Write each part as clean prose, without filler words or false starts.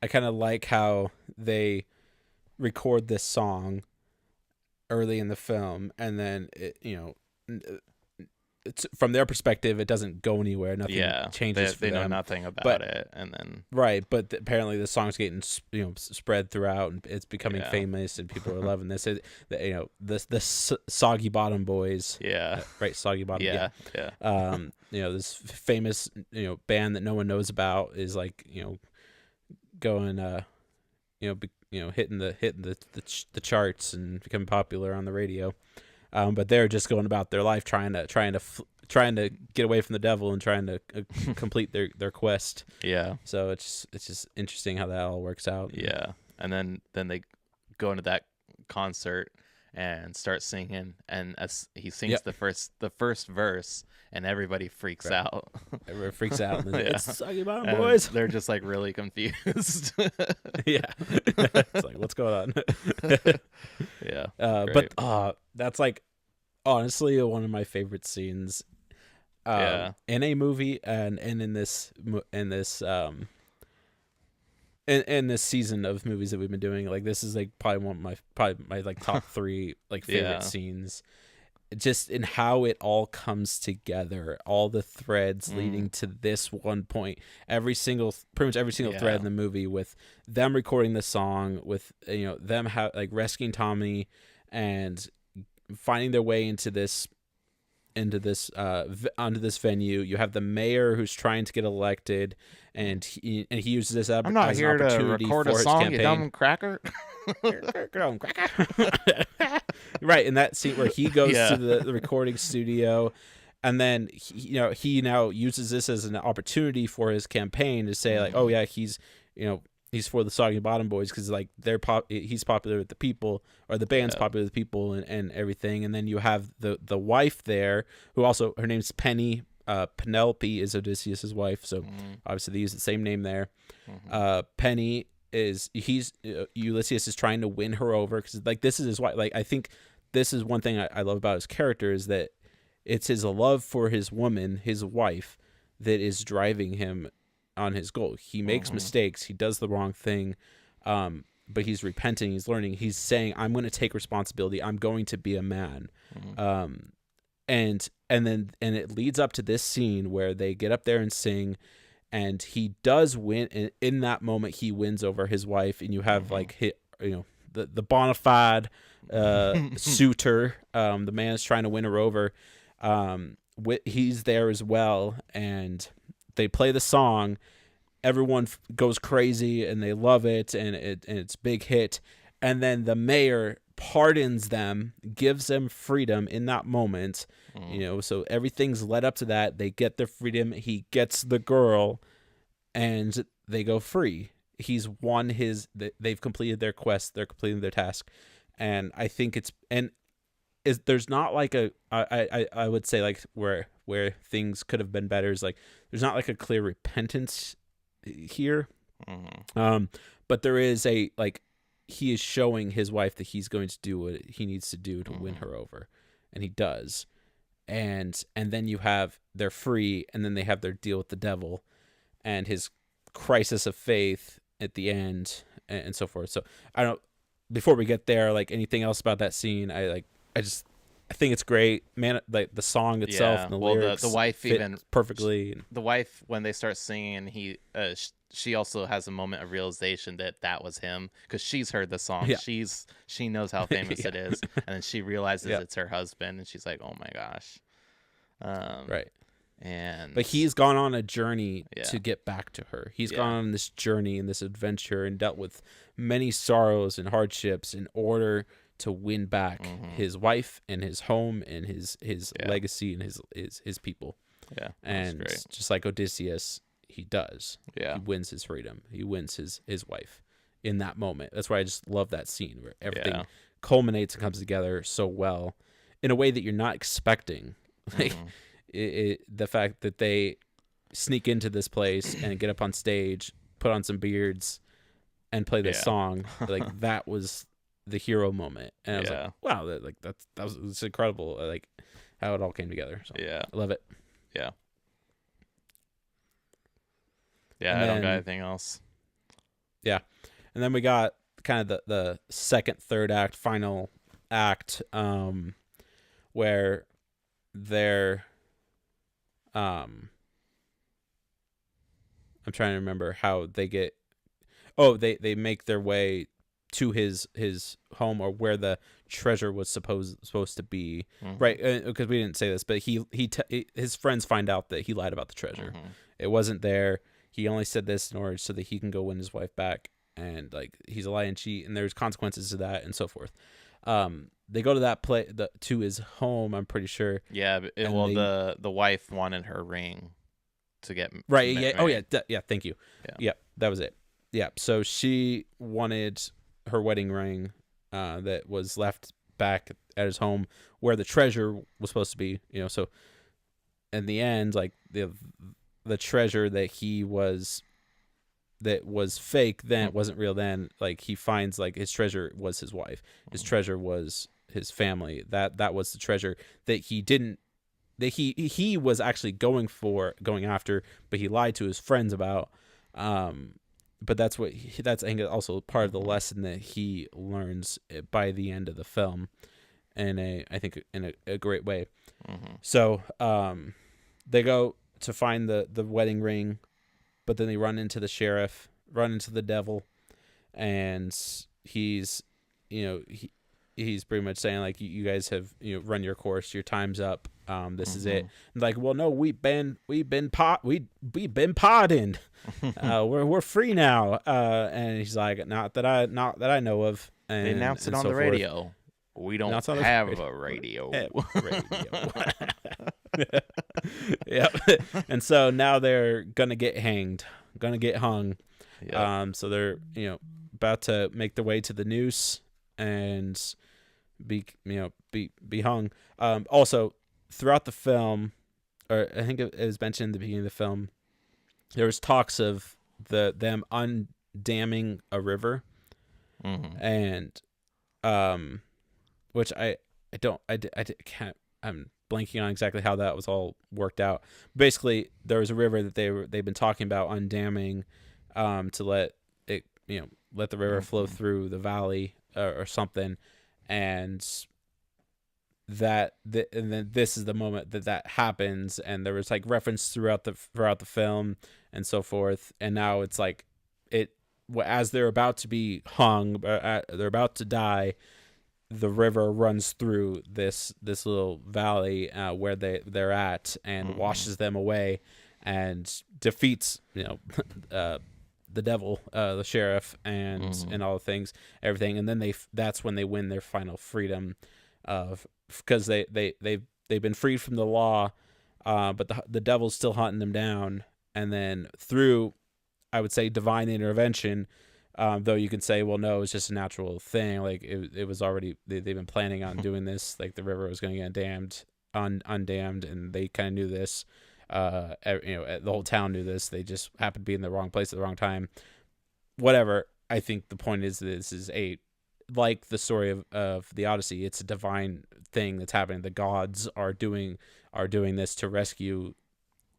I kind of like how they record this song early in the film, and then it's from their perspective, it doesn't go anywhere. Nothing Yeah, changes for they know them. nothing about But it, and then right, but apparently the song's getting spread throughout, and it's becoming yeah, famous, and people are loving this. The Soggy Bottom Boys, yeah, right? Soggy Bottom, yeah. yeah, yeah, This famous band that no one knows about is like going hitting the charts and becoming popular on the radio. But they're just going about their life trying to get away from the devil and trying to complete their quest. yeah, So it's just interesting how that all works out. yeah. And then they go into that concert and start singing, and as he sings Yep. the first verse, and everybody freaks Right. out. Everyone freaks out. And Yeah. it's Soggy Bottom And Boys. they're just like really confused. Yeah. It's like, what's going on? Yeah, But great. that's like honestly one of my favorite scenes Yeah, in a movie, and in this season of movies that we've been doing. Like, this is like probably my like top three like favorite yeah, scenes, just in how it all comes together, all the threads leading to this one point, pretty much every single thread yeah, in the movie, with them recording the song, with them like rescuing Tommy and finding their way onto this venue. You have the mayor who's trying to get elected, and he uses this I'm not as an here to opportunity record for a his song, you campaign. dumb cracker. Right, in that scene where he goes Yeah, to the recording studio, and then he now uses this as an opportunity for his campaign to say, like, oh yeah, he's for the Soggy Bottom Boys, because like he's popular with the people, or the band's yeah, popular with the people, and everything. And then you have the wife there, who also, her name's Penny. Penelope is Odysseus's wife, so obviously they use the same name there. Penny Ulysses is trying to win her over, because like this is his wife. Like, I think this is one thing I love about his character, is that it's his love for his woman, his wife, that is driving him on his goal. He makes mistakes, he does the wrong thing, but he's repenting, he's learning, he's saying, I'm going to take responsibility, I'm going to be a man. And it leads up to this scene where they get up there and sing, and he does win. And in that moment, he wins over his wife, and you have like the bona fide suitor. The man is trying to win her over. He's there as well, and they play the song. Everyone goes crazy, and they love it, and it's a big hit. And then the mayor pardons them, gives them freedom in that moment. So everything's led up to that. They get their freedom. He gets the girl, and they go free. He's won they've completed their quest. They're completing their task. And I think there's not like I would say, like, where things could have been better, is like there's not like a clear repentance here. But there is he is showing his wife that he's going to do what he needs to do to win her over, and he does. And then they're free, and then they have their deal with the devil and his crisis of faith at the end, and so forth. So I don't. Before we get there, like, anything else about that scene, I think it's great, man. Like, the song itself, yeah. and the Well, lyrics the wife fit even perfectly. the wife, when they start singing, she also has a moment of realization that was him, because she's heard the song. Yeah. She knows how famous Yeah. it is, and then she realizes Yeah. it's her husband, and she's like, oh my gosh. Right. And But he's gone on a journey Yeah. to get back to her. He's Yeah. gone on this journey and this adventure, and dealt with many sorrows and hardships in order to win back his wife and his home and his Yeah. legacy and his people. yeah, that's And great. just like Odysseus, he does. Yeah. He wins his freedom. He wins his wife in that moment. That's why I just love that scene where everything Yeah. culminates and comes together so well in a way that you're not expecting. Like, the fact that they sneak into this place and get up on stage, put on some beards, and play this Yeah. song, like, that was the hero moment. And I was Yeah. like, wow, it's incredible, like, how it all came together. So Yeah. I love it. Yeah. Yeah, And I don't got then- anything else. Yeah. And then we got kind of the second, third act, final act, where they're, I'm trying to remember how they get. Oh, they make their way to his home, or where the treasure was supposed to be, right? Because we didn't say this, but his friends find out that he lied about the treasure. It wasn't there. He only said this in order so that he can go win his wife back, and like he's a lie and cheat, and there's consequences to that, and so forth. They go to that to his home, I'm pretty sure. Yeah, the wife wanted her ring to get right. to Yeah. Oh yeah. Yeah. Thank you. Yeah, that was it. Yeah. So she wanted her wedding ring, that was left back at his home where the treasure was supposed to be. So in the end, like the treasure that was fake then, wasn't real then. Like he finds, like, his treasure was his wife. His treasure was his family. That was the treasure that he was actually going after, but he lied to his friends about. But that's I think also part of the lesson that he learns by the end of the film, I think in a great way. So they go to find the wedding ring, but then they run into the sheriff, run into the devil, and he's pretty much saying, like, you guys have run your course, your time's up. This is it. And like, well, no, we've been pardoned. We're free now. And he's like, not that I know of. And they announced it on the radio. We don't have a radio. Yep. And so now they're gonna get hung. Yep. So they're about to make their way to the noose and be hung. Also, throughout the film, or I think it was mentioned in the beginning of the film, there was talks of them undamming a river, and which I can't. I'm blanking on exactly how that was all worked out. Basically, there was a river that they've been talking about undamming, to let it let the river flow through the valley, or something, and then this is the moment that happens, and there was like reference throughout the film and so forth, and now it's like as they're about to be hung, they're about to die, the river runs through this little valley where they're at, and washes them away and defeats the devil, the sheriff, and all the things, everything, and then that's when they win their final freedom, because they've been freed from the law, but the devil's still hunting them down, and then through, I would say, divine intervention, though you could say, well, no, it's just a natural thing. Like it was already, they've been planning on doing this. Like the river was going to get undammed, and they kind of knew this. The whole town knew this. They just happened to be in the wrong place at the wrong time. Whatever. I think the point is, this is like the story of the Odyssey. It's a divine thing that's happening. The gods are doing this to rescue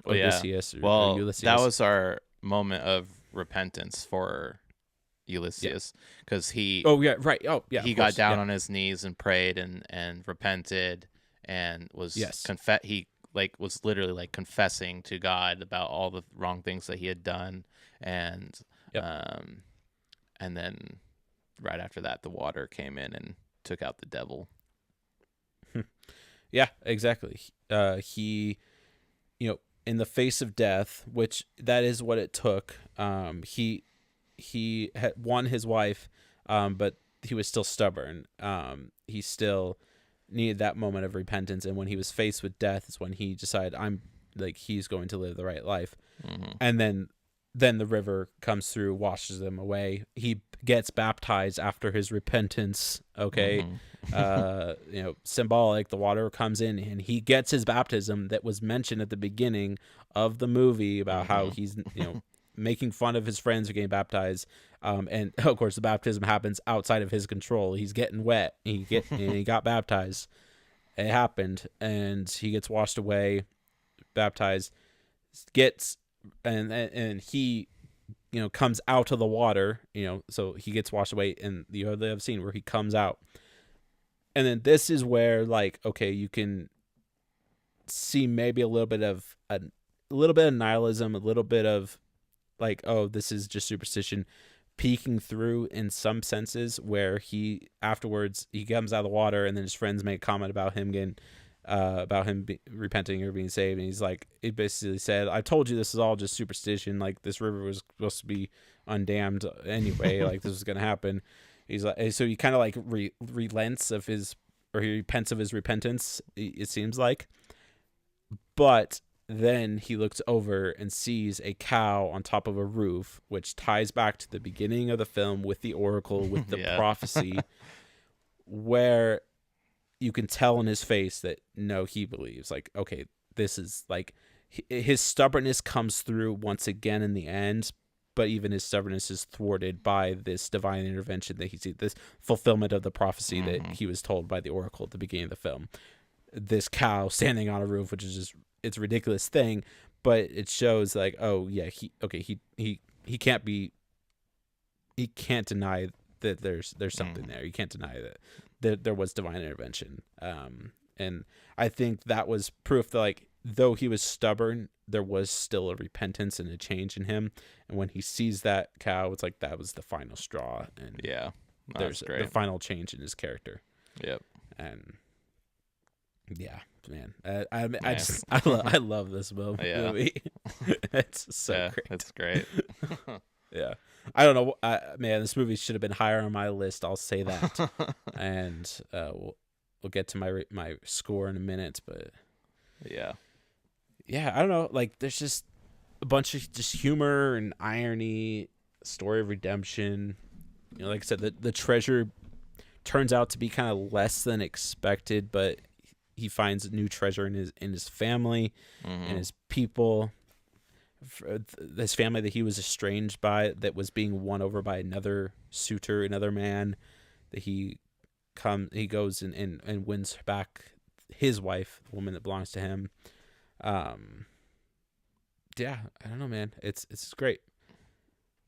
Odysseus. Well, or Ulysses. That was our moment of repentance for Ulysses, because he he got down on his knees and prayed and repented, and was he was literally like confessing to God about all the wrong things that he had done, and and then right after that the water came in and took out the devil. Yeah, exactly. He in the face of death, which that is what it took, he had won his wife, but he was still stubborn. He still needed that moment of repentance, and when he was faced with death is when he decided, he's going to live the right life. And then the river comes through, washes them away. He gets baptized after his repentance. Symbolic. The water comes in, and he gets his baptism that was mentioned at the beginning of the movie about how he's making fun of his friends who getting baptized, and of course the baptism happens outside of his control. He's getting wet, and he got baptized. It happened, and he gets washed away, baptized, and he comes out of the water, so he gets washed away, and you have the scene where he comes out. And then this is where, like, okay, you can see maybe a little bit of nihilism, a little bit of like, oh, this is just superstition peeking through in some senses, where he afterwards he comes out of the water, and then his friends make a comment about him getting repenting or being saved, and he's like, he basically said, I told you this is all just superstition, like this river was supposed to be undammed anyway, like this was gonna happen. He's like, so he kind of like relents of his, or he repents of his repentance, it seems like. But then he looks over and sees a cow on top of a roof, which ties back to the beginning of the film with the oracle, with the prophecy, where you can tell in his face that no, he believes, like, okay, this is like, his stubbornness comes through once again in the end, but even his stubbornness is thwarted by this divine intervention that he sees, this fulfillment of the prophecy that he was told by the oracle at the beginning of the film. This cow standing on a roof, which is just, it's a ridiculous thing, but it shows like, oh yeah, he can't deny that there's something there. You can't deny that there was divine intervention. And I think that was proof that, like, though he was stubborn, there was still a repentance and a change in him. And when he sees that cow, it's like that was the final straw. And there's the final change in his character. Yep. And yeah, man, I love this movie. It's so great. It's great. Yeah, I don't know, man. This movie should have been higher on my list. I'll say that. And we'll get to my score in a minute, but yeah, I don't know. Like, there's just a bunch of just humor and irony, story of redemption. Like I said, the treasure turns out to be kind of less than expected, but he finds a new treasure in his family and his people, this family that he was estranged by, that was being won over by another suitor, another man, that he goes and wins back his wife, the woman that belongs to him. I don't know, man. It's great.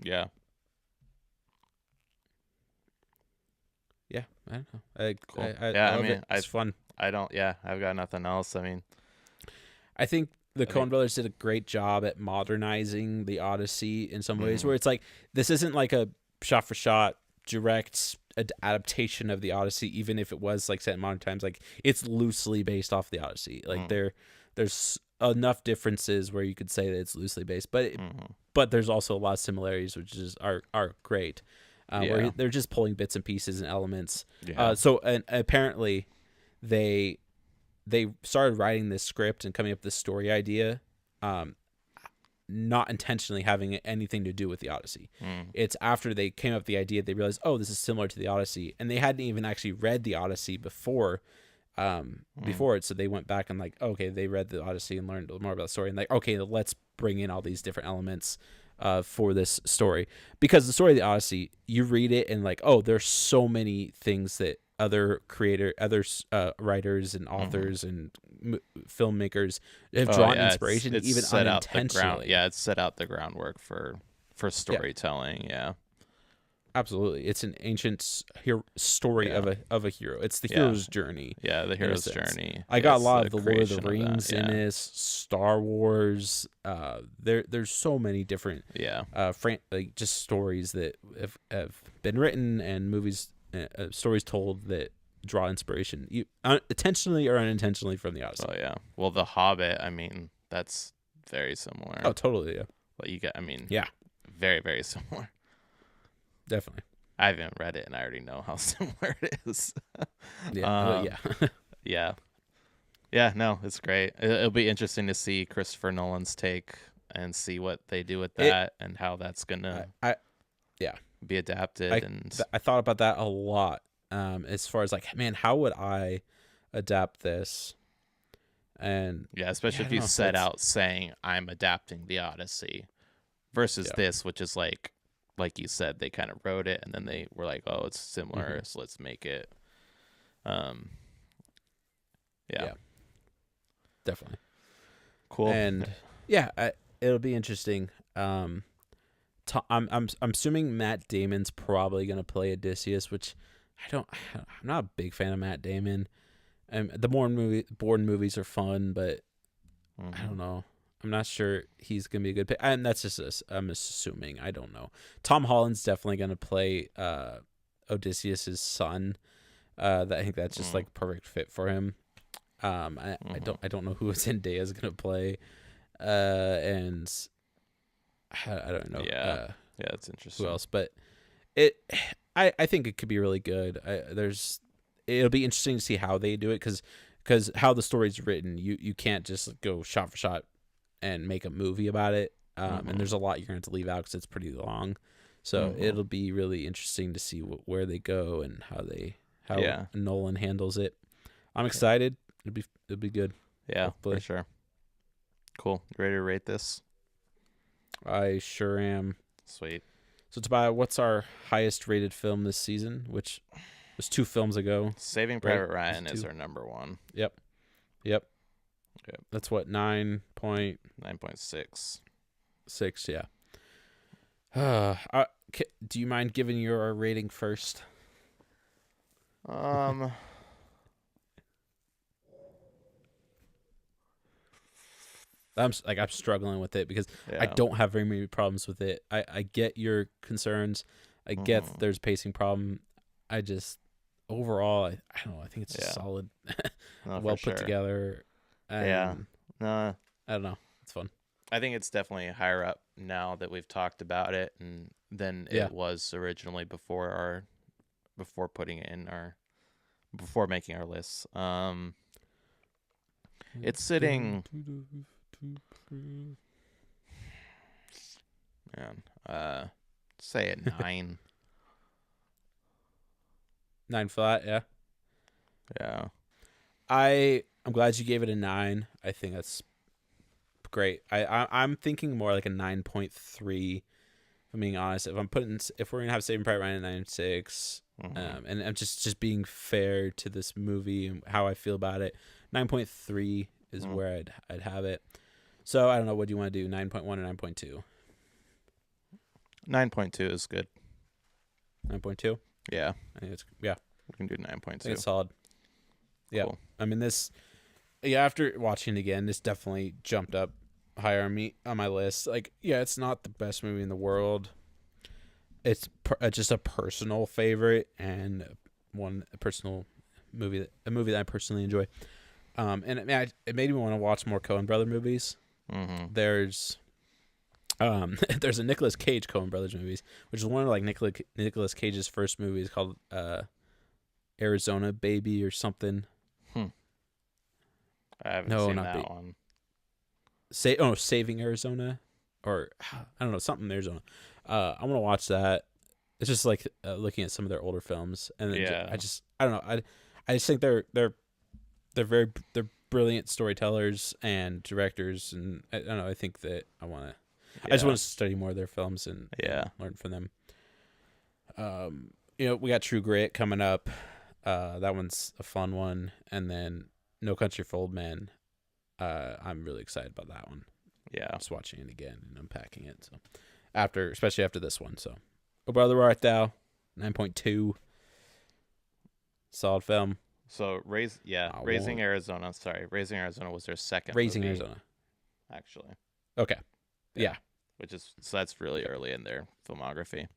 Yeah. Yeah, I don't know. Cool. I love it. It's fun. I've got nothing else. I mean, I think the Coen brothers did a great job at modernizing the Odyssey in some ways, where it's like, this isn't like a shot for shot direct adaptation of the Odyssey, even if it was like set in modern times. Like, it's loosely based off the Odyssey. Like, there's enough differences where you could say that it's loosely based, but there's also a lot of similarities, which are great. Where they're just pulling bits and pieces and elements. Yeah. And apparently they started writing this script and coming up with this story idea, not intentionally having anything to do with the Odyssey. It's after they came up with the idea, they realized, oh, this is similar to the Odyssey, and they hadn't even actually read the Odyssey before it. So they went back and like, okay, they read the Odyssey and learned more about the story, and like, okay, let's bring in all these different elements for this story, because the story of the Odyssey, you read it and like, oh, there's so many things that other writers and authors and filmmakers have drawn inspiration, it's even unintentionally. It's set out the groundwork for storytelling. Yeah. Absolutely, it's an ancient story of a hero. It's the hero's journey. Yeah, the hero's journey. I got a lot of the Lord of the Rings in this, Star Wars. There's so many different like just stories that have been written, and movies, stories told that draw inspiration, intentionally or unintentionally, from the Odyssey. Oh yeah, well, The Hobbit. I mean, that's very similar. Oh, totally. Yeah. Well, very, very similar. Definitely. I haven't read it, and I already know how similar it is. Yeah, no, it's great. It'll be interesting to see Christopher Nolan's take and see what they do with that and how that's gonna be adapted. I thought about that a lot, as far as like, man, how would I adapt this? And especially if you set out saying, I'm adapting the Odyssey, versus this, which is like you said, they kind of wrote it and then they were like, oh, it's similar, so let's make it. Definitely. Cool. And it'll be interesting to I'm assuming Matt Damon's probably gonna play Odysseus, which I'm not a big fan of Matt Damon. The Bourne movies are fun, but I don't know. I'm not sure he's gonna be a good pick, and that's just I'm assuming. I don't know. Tom Holland's definitely gonna play Odysseus's son. I think that's just like perfect fit for him. I don't know who Zendaya is gonna play, and I don't know. Yeah, that's interesting. Who else? But I think it could be really good. It'll be interesting to see how they do it because how the story's written, you can't just go shot for shot and make a movie about it. And there's a lot you're going to have to leave out because it's pretty long. So it'll be really interesting to see where they go and how Nolan handles it. I'm excited. It'll be good. Yeah, hopefully. For sure. Cool. You ready to rate this? I sure am. Sweet. So Tobias, what's our highest rated film this season? Which was 2 films ago. Saving Private Ryan is our number 1. Yep. That's what 9.6. 6, yeah. Do you mind giving your rating first? I'm struggling with it because I don't have very many problems with it. I get your concerns. I get that there's a pacing problem. I just overall I don't know. I think it's just solid, well put together. And I don't know. It's fun. I think it's definitely higher up now that we've talked about it and than it was originally before making our lists. It's sitting, say at 9. 9 flat, yeah. Yeah. I'm glad you gave it a 9. I think that's great. I'm thinking more like a 9.3. If I'm being honest, if we're gonna have Saving Private Ryan at 9.6, and I'm just being fair to this movie and how I feel about it, 9.3 is where I'd have it. So I don't know. What do you want to do? 9.1 or 9.2? 9.2 is good. 9.2. Yeah, I think it's we can do 9.2. It's solid. Yeah, cool. I mean this. Yeah, after watching it again, this definitely jumped up higher on my list. Like, yeah, it's not the best movie in the world. It's just a personal favorite and a movie that I personally enjoy. And it made me want to watch more Coen Brother movies. There's a Nicolas Cage Coen Brothers movies, which is one of like Nicolas Cage's first movies called Arizona Baby or something. I haven't seen that one. Saving Arizona, or I don't know, something Arizona. I want to watch that. It's just like looking at some of their older films, and then I don't know. I just think they're brilliant storytellers and directors, and I don't know. I think that I just want to study more of their films and learn from them. We got True Grit coming up. That one's a fun one, and then No Country for Old Men. I'm really excited about that one. Yeah, just watching it again and unpacking it. So especially after this one. So, Oh Brother, Where Art Thou? 9.2. Solid film. So Raising Arizona. Sorry, Raising Arizona was their second. Raising movie, Arizona, actually. Okay. Yeah. That's really early in their filmography.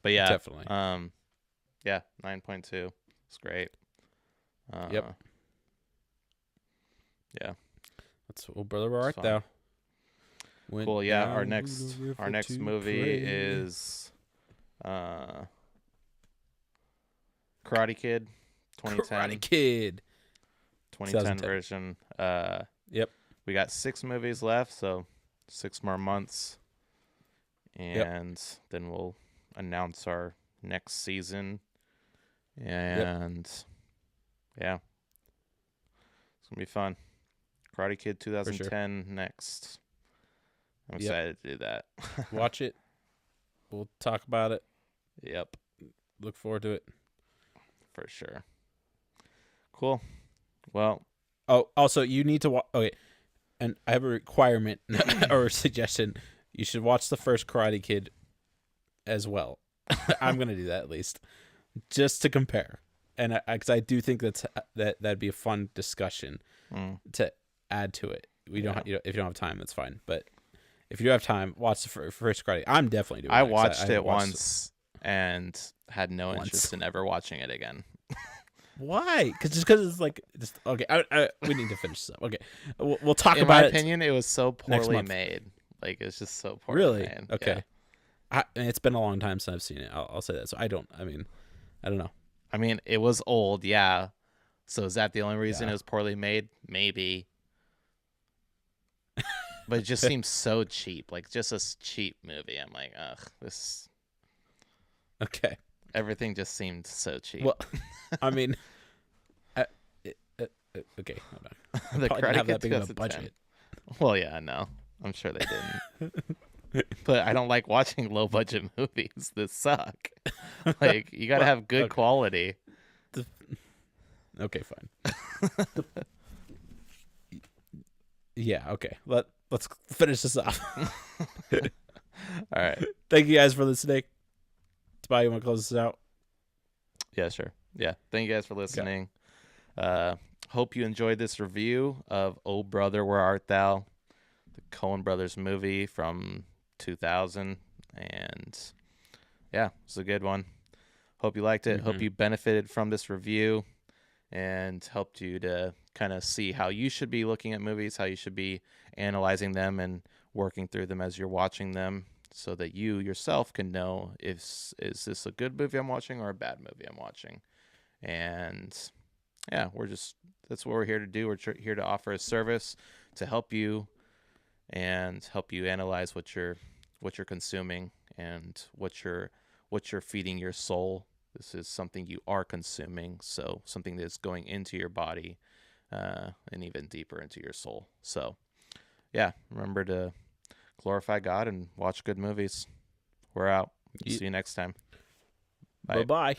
But yeah, definitely. 9.2. It's great. Yep. Yeah. That's Oh Brother, Where Art Thou? Cool. Yeah. Our next movie is Karate Kid. 2010. Karate Kid. 2010 version. Yep. We got 6 movies left, so 6 more months. And then we'll announce our next season. And yeah. It's going to be fun. Karate Kid 2010 next. I'm excited to do that. Watch it. We'll talk about it. Yep. Look forward to it. For sure. Cool. Well. Oh, also, you need to watch. Okay. And I have a requirement or a suggestion. You should watch the first Karate Kid as well. I'm gonna do that at least, just to compare, and because I do think that'd be a fun discussion to add to it. We don't, if you don't have time, that's fine. But if you do have time, watch the first Karate. I'm definitely doing. I watched it once and had no interest in ever watching it again. Why? Because it's like okay. We need to finish this up. Okay, we'll talk about it. In my opinion, it was so poorly made. Like it's just so poorly made. Okay. Yeah. It's been a long time since I've seen it. I'll say that. So I don't know. I mean, it was old, yeah. So is that the only reason it was poorly made? Maybe. But it just seems so cheap. Like just a cheap movie. I'm like, ugh, this. Okay. Everything just seemed so cheap. Well, I mean, okay. Hold on. The Karate have that big of a budget. Well, yeah, no. I'm sure they didn't. But I don't like watching low budget movies that suck. Like you got to have good quality. Okay, fine. Yeah, okay. Let's finish this off. All right. Thank you guys for listening. Tobias, you want to close this out? Yeah, sure. Yeah. Thank you guys for listening. Hope you enjoyed this review of Oh Brother, Where Art Thou? The Coen Brothers movie from 2000. And yeah, it's a good one. Hope you liked it. Hope you benefited from this review and helped you to kind of see how you should be looking at movies, how you should be analyzing them and working through them as you're watching them, so that you yourself can know is this a good movie I'm watching or a bad movie I'm watching. And yeah, that's what we're here to do. We're here to offer a service to help you and help you analyze what you're consuming and what you're feeding your soul. This is something you are consuming, so something that's going into your body and even deeper into your soul. So yeah, remember to glorify God and watch good movies. We're out. See you next time. Bye. Bye-bye.